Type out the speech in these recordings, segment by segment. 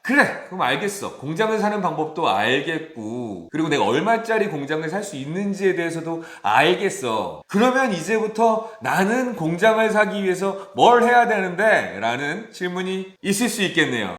그래, 그럼 알겠어. 공장을 사는 방법도 알겠고, 그리고 내가 얼마짜리 공장을 살 수 있는지에 대해서도 알겠어. 그러면 이제부터 나는 공장을 사기 위해서 뭘 해야 되는데? 라는 질문이 있을 수 있겠네요.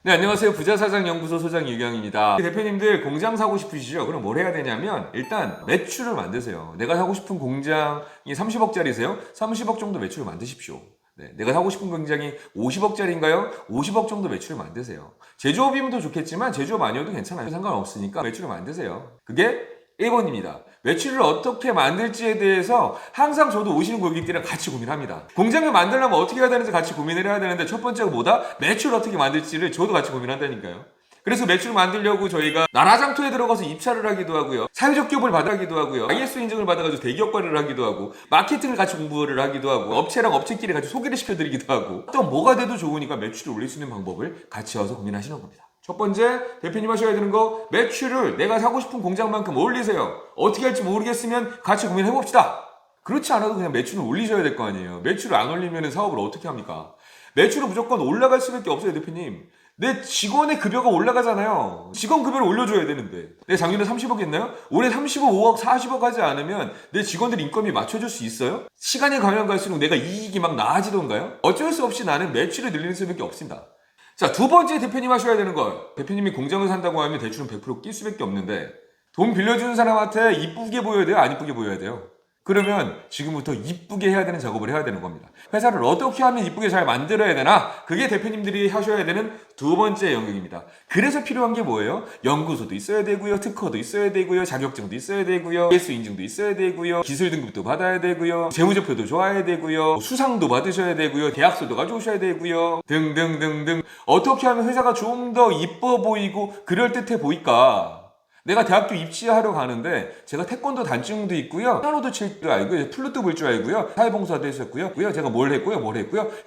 네, 안녕하세요. 부자사장연구소 소장 유경입니다. 대표님들 공장 사고 싶으시죠? 그럼 뭘 해야 되냐면 일단 매출을 만드세요. 내가 사고 싶은 공장이 30억짜리세요? 30억 정도 매출을 만드십시오. 네, 내가 사고 싶은 공장이 50억짜리인가요? 50억 정도 매출을 만드세요. 제조업이면 더 좋겠지만 제조업 아니어도 괜찮아요. 상관없으니까 매출을 만드세요. 그게 1번입니다. 매출을 어떻게 만들지에 대해서 항상 저도 오시는 고객들이랑 같이 고민합니다. 공장을 만들려면 어떻게 해야 되는지 같이 고민을 해야 되는데 첫 번째가 뭐다? 매출 어떻게 만들지를 저도 같이 고민한다니까요. 그래서 매출 만들려고 저희가 나라장터에 들어가서 입찰을 하기도 하고요. 사회적 기업을 받아가기도 하고요. ISO 인증을 받아가지고 대기업 관리를 하기도 하고 마케팅을 같이 공부를 하기도 하고 업체랑 업체끼리 같이 소개를 시켜드리기도 하고 또 뭐가 돼도 좋으니까 매출을 올릴 수 있는 방법을 같이 와서 고민하시는 겁니다. 첫 번째, 대표님 하셔야 되는 거, 매출을 내가 사고 싶은 공장만큼 올리세요. 어떻게 할지 모르겠으면 같이 고민해봅시다. 그렇지 않아도 그냥 매출을 올리셔야 될 거 아니에요. 매출을 안 올리면 사업을 어떻게 합니까? 매출은 무조건 올라갈 수밖에 없어요, 대표님. 내 직원의 급여가 올라가잖아요. 직원 급여를 올려줘야 되는데. 내가 작년에 30억 했나요? 올해 35억, 40억 하지 않으면 내 직원들 인건비 맞춰줄 수 있어요? 시간이 가면 갈수록 내가 이익이 막 나아지던가요? 어쩔 수 없이 나는 매출을 늘리는 수밖에 없습니다. 자, 두 번째 대표님 하셔야 되는 거. 대표님이 공장을 산다고 하면 대출은 100% 낄 수밖에 없는데 돈 빌려주는 사람한테 이쁘게 보여야 돼요? 안 이쁘게 보여야 돼요? 그러면 지금부터 이쁘게 해야 되는 작업을 해야 되는 겁니다. 회사를 어떻게 하면 이쁘게 잘 만들어야 되나? 그게 대표님들이 하셔야 되는 두 번째 영역입니다. 그래서 필요한 게 뭐예요? 연구소도 있어야 되고요. 특허도 있어야 되고요. 자격증도 있어야 되고요. ISO 인증도 있어야 되고요. 기술 등급도 받아야 되고요. 재무제표도 좋아야 되고요. 수상도 받으셔야 되고요. 계약서도 가져오셔야 되고요. 등등등등. 어떻게 하면 회사가 좀 더 이뻐 보이고 그럴듯해 보일까? 내가 대학교 입시하러 가는데 제가 태권도 단증도 있고요. 피아노도 칠 줄 알고요. 플루트 불 줄 알고요. 사회봉사도 했었고요. 제가 뭘 했고요.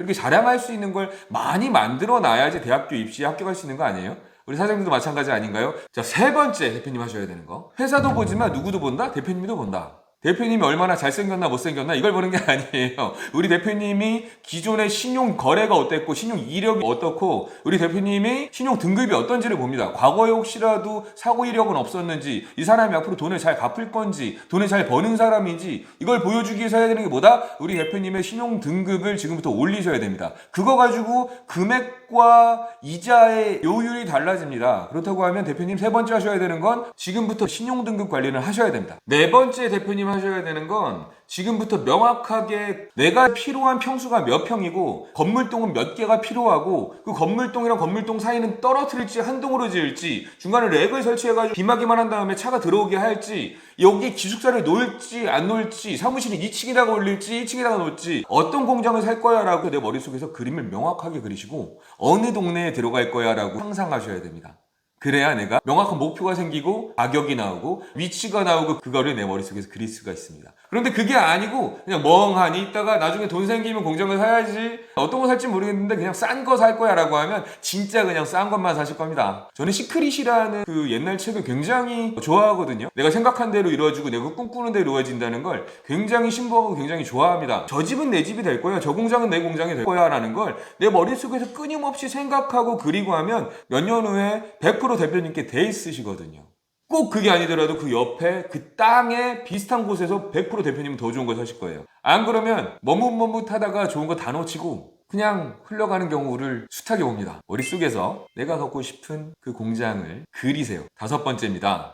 이렇게 자랑할 수 있는 걸 많이 만들어 놔야지 대학교 입시에 합격할 수 있는 거 아니에요? 우리 사장님도 마찬가지 아닌가요? 자, 세 번째 대표님 하셔야 되는 거. 회사도 보지만 누구도 본다? 대표님도 본다. 대표님이 얼마나 잘생겼나 못생겼나 이걸 보는 게 아니에요. 우리 대표님이 기존의 신용 거래가 어땠고 신용 이력이 어떻고 우리 대표님이 신용 등급이 어떤지를 봅니다. 과거에 혹시라도 사고 이력은 없었는지 이 사람이 앞으로 돈을 잘 갚을 건지 돈을 잘 버는 사람인지 이걸 보여주기 위해서 해야 되는 게 뭐다? 우리 대표님의 신용 등급을 지금부터 올리셔야 됩니다. 그거 가지고 금액과 이자의 요율이 달라집니다. 그렇다고 하면 대표님 세 번째 하셔야 되는 건 지금부터 신용 등급 관리를 하셔야 됩니다. 네 번째 대표님 하셔야 되는 건 지금부터 명확하게 내가 필요한 평수가 몇 평이고 건물동은 몇 개가 필요하고 그 건물동이랑 건물동 사이는 떨어뜨릴지 한 동으로 지을지 중간에 렉을 설치해가지고 비 맞기만 한 다음에 차가 들어오게 할지 여기 기숙사를 놓을지 안 놓을지 사무실을 2층에다가 올릴지 1층에다가 놓을지 어떤 공장을 살 거야 라고 내 머릿속에서 그림을 명확하게 그리시고 어느 동네에 들어갈 거야 라고 상상하셔야 됩니다. 그래야 내가 명확한 목표가 생기고 가격이 나오고 위치가 나오고 그거를 내 머릿속에서 그릴 수가 있습니다. 그런데 그게 아니고 그냥 멍하니 있다가 나중에 돈 생기면 공장을 사야지 어떤 거 살지 모르겠는데 그냥 싼 거 살 거야 라고 하면 진짜 그냥 싼 것만 사실 겁니다. 저는 시크릿이라는 그 옛날 책을 굉장히 좋아하거든요. 내가 생각한 대로 이루어지고 내가 꿈꾸는 대로 이루어진다는 걸 굉장히 신봉하고 굉장히 좋아합니다. 저 집은 내 집이 될 거야. 저 공장은 내 공장이 될 거야 라는 걸 내 머릿속에서 끊임없이 생각하고 그리고 하면 몇 년 후에 100% 대표님께 돼 있으시거든요. 꼭 그게 아니더라도 그 옆에 그 땅에 비슷한 곳에서 100% 대표님은 더 좋은 걸 사실 거예요. 안 그러면 머뭇머뭇하다가 좋은 거 다 놓치고 그냥 흘러가는 경우를 숱하게 봅니다. 머릿속에서 내가 갖고 싶은 그 공장을 그리세요. 다섯 번째입니다.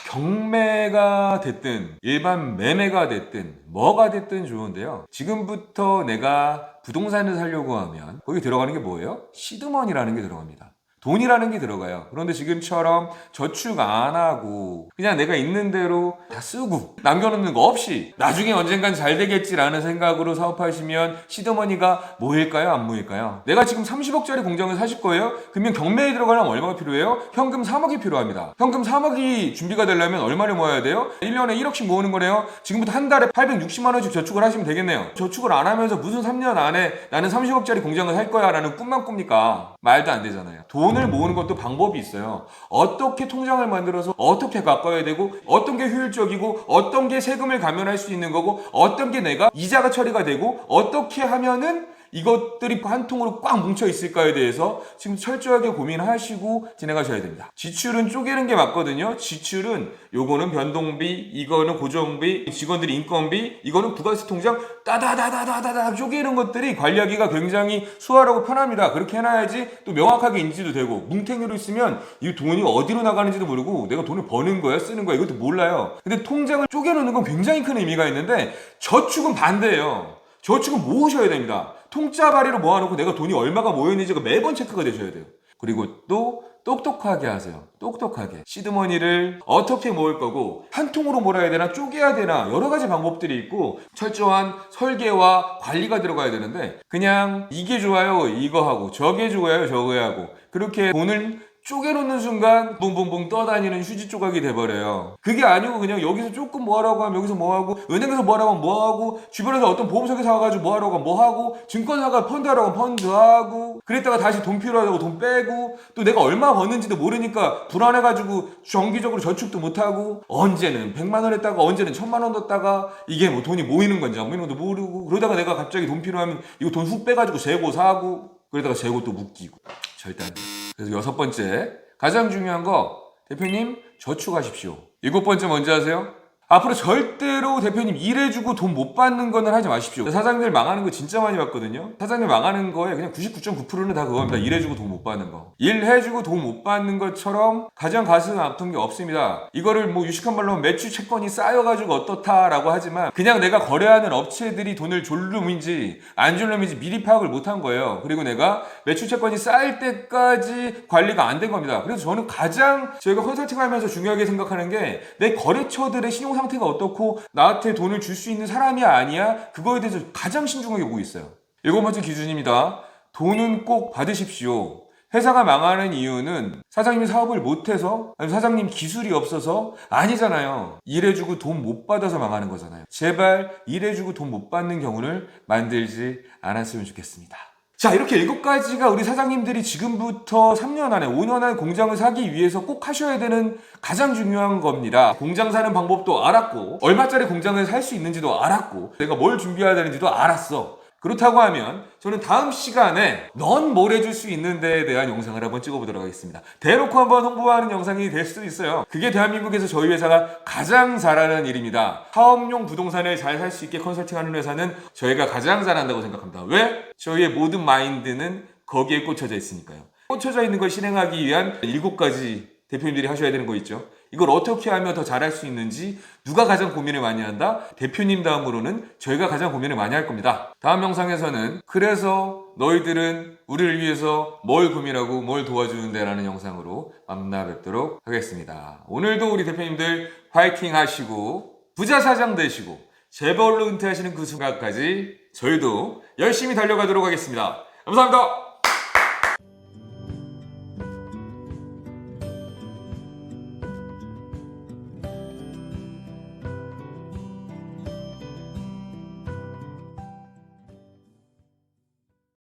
경매가 됐든 일반 매매가 됐든 뭐가 됐든 좋은데요. 지금부터 내가 부동산을 사려고 하면 거기 들어가는 게 뭐예요? 시드머니라는 게 들어갑니다. 돈이라는 게 들어가요. 그런데 지금처럼 저축 안 하고 그냥 내가 있는 대로 다 쓰고 남겨놓는 거 없이 나중에 언젠간 잘 되겠지라는 생각으로 사업하시면 시드머니가 모일까요? 안 모일까요? 내가 지금 30억짜리 공장을 사실 거예요? 그러면 경매에 들어가려면 얼마가 필요해요? 현금 3억이 필요합니다. 현금 3억이 준비가 되려면 얼마를 모아야 돼요? 1년에 1억씩 모으는 거네요. 지금부터 한 달에 860만 원씩 저축을 하시면 되겠네요. 저축을 안 하면서 무슨 3년 안에 나는 30억짜리 공장을 살 거야 라는 꿈만 꿉니까? 말도 안 되잖아요. 돈을 모으는 것도 방법이 있어요. 어떻게 통장을 만들어서 어떻게 가꿔야 되고 어떤 게 효율적이고 어떤 게 세금을 감면할 수 있는 거고 어떤 게 내가 이자가 처리가 되고 어떻게 하면은 이것들이 한 통으로 꽉 뭉쳐 있을까에 대해서 지금 철저하게 고민하시고 진행하셔야 됩니다. 지출은 쪼개는 게 맞거든요. 지출은 요거는 변동비, 이거는 고정비, 직원들이 인건비, 이거는 부가세 통장 따다다다다다다 쪼개는 것들이 관리하기가 굉장히 수월하고 편합니다. 그렇게 해놔야지 또 명확하게 인지도 되고, 뭉탱이로 있으면 이 돈이 어디로 나가는지도 모르고 내가 돈을 버는 거야 쓰는 거야 이것도 몰라요. 근데 통장을 쪼개놓는 건 굉장히 큰 의미가 있는데, 저축은 반대예요. 저축은 모으셔야 됩니다. 통짜발이로 모아놓고 내가 돈이 얼마가 모였는지가 매번 체크가 되셔야 돼요. 그리고 또 똑똑하게 하세요. 똑똑하게. 시드머니를 어떻게 모을 거고, 한 통으로 몰아야 되나 쪼개야 되나 여러 가지 방법들이 있고 철저한 설계와 관리가 들어가야 되는데, 그냥 이게 좋아요 이거 하고 저게 좋아요 저거 하고 그렇게 돈을 쪼개놓는 순간 붕붕붕 떠다니는 휴지 조각이 돼버려요. 그게 아니고 그냥 여기서 조금 뭐하라고 하면 여기서 뭐하고, 은행에서 뭐하라고 하면 뭐하고, 주변에서 어떤 보험사기 사와가지고 뭐하라고 하면 뭐하고, 증권사가 펀드하라고 하면 펀드하고, 그랬다가 다시 돈 필요하다고 돈 빼고, 또 내가 얼마 버는지도 모르니까 불안해가지고 정기적으로 저축도 못하고, 언제는 100만원 했다가 언제는 1000만원 넣었다가 이게 뭐 돈이 모이는 건지 안 모이는 것도 모르고, 그러다가 내가 갑자기 돈 필요하면 이거 돈 훅 빼가지고 재고 사고, 그러다가 재고 또 묶이고. 절대 안 돼요. 그래서 6번째, 가장 중요한 거, 대표님 저축하십시오. 7번째 뭔지 아세요? 앞으로 절대로 대표님 일해주고 돈 못 받는 거는 하지 마십시오. 사장님들 망하는 거 진짜 많이 봤거든요. 사장님 망하는 거에 그냥 99.9%는 다 그겁니다. 일해주고 돈 못 받는 거. 일해주고 돈 못 받는 것처럼 가장 가슴 아픈 게 없습니다. 이거를 뭐 유식한 말로 하면 매출 채권이 쌓여가지고 어떻다라고 하지만, 그냥 내가 거래하는 업체들이 돈을 줄 놈인지 안 줄 놈인지 미리 파악을 못한 거예요. 그리고 내가 매출 채권이 쌓일 때까지 관리가 안 된 겁니다. 그래서 저는 가장 저희가 컨설팅하면서 중요하게 생각하는 게, 내 거래처들의 신용 상태가 어떻고 나한테 돈을 줄 수 있는 사람이야 아니야, 그거에 대해서 가장 신중하게 보고 있어요. 7번째 기준입니다. 돈은 꼭 받으십시오. 회사가 망하는 이유는 사장님이 사업을 못해서, 아니면 사장님 기술이 없어서 아니잖아요. 일해주고 돈 못 받아서 망하는 거잖아요. 제발 일해주고 돈 못 받는 경우를 만들지 않았으면 좋겠습니다. 자, 이렇게 7가지가 우리 사장님들이 지금부터 3년 안에 5년 안에 공장을 사기 위해서 꼭 하셔야 되는 가장 중요한 겁니다. 공장 사는 방법도 알았고, 얼마짜리 공장을 살 수 있는지도 알았고, 내가 뭘 준비해야 되는지도 알았어. 그렇다고 하면 저는 다음 시간에 넌 뭘 해줄 수 있는 데에 대한 영상을 한번 찍어보도록 하겠습니다. 대놓고 한번 홍보하는 영상이 될 수도 있어요. 그게 대한민국에서 저희 회사가 가장 잘하는 일입니다. 사업용 부동산을 잘 살 수 있게 컨설팅하는 회사는 저희가 가장 잘한다고 생각합니다. 왜? 저희의 모든 마인드는 거기에 꽂혀져 있으니까요. 꽂혀져 있는 걸 실행하기 위한 7가지 대표님들이 하셔야 되는 거 있죠. 이걸 어떻게 하면 더 잘할 수 있는지 누가 가장 고민을 많이 한다? 대표님 다음으로는 저희가 가장 고민을 많이 할 겁니다. 다음 영상에서는 그래서 너희들은 우리를 위해서 뭘 고민하고 뭘 도와주는데 라는 영상으로 만나 뵙도록 하겠습니다. 오늘도 우리 대표님들 파이팅 하시고 부자 사장 되시고 재벌로 은퇴하시는 그 순간까지 저희도 열심히 달려가도록 하겠습니다. 감사합니다.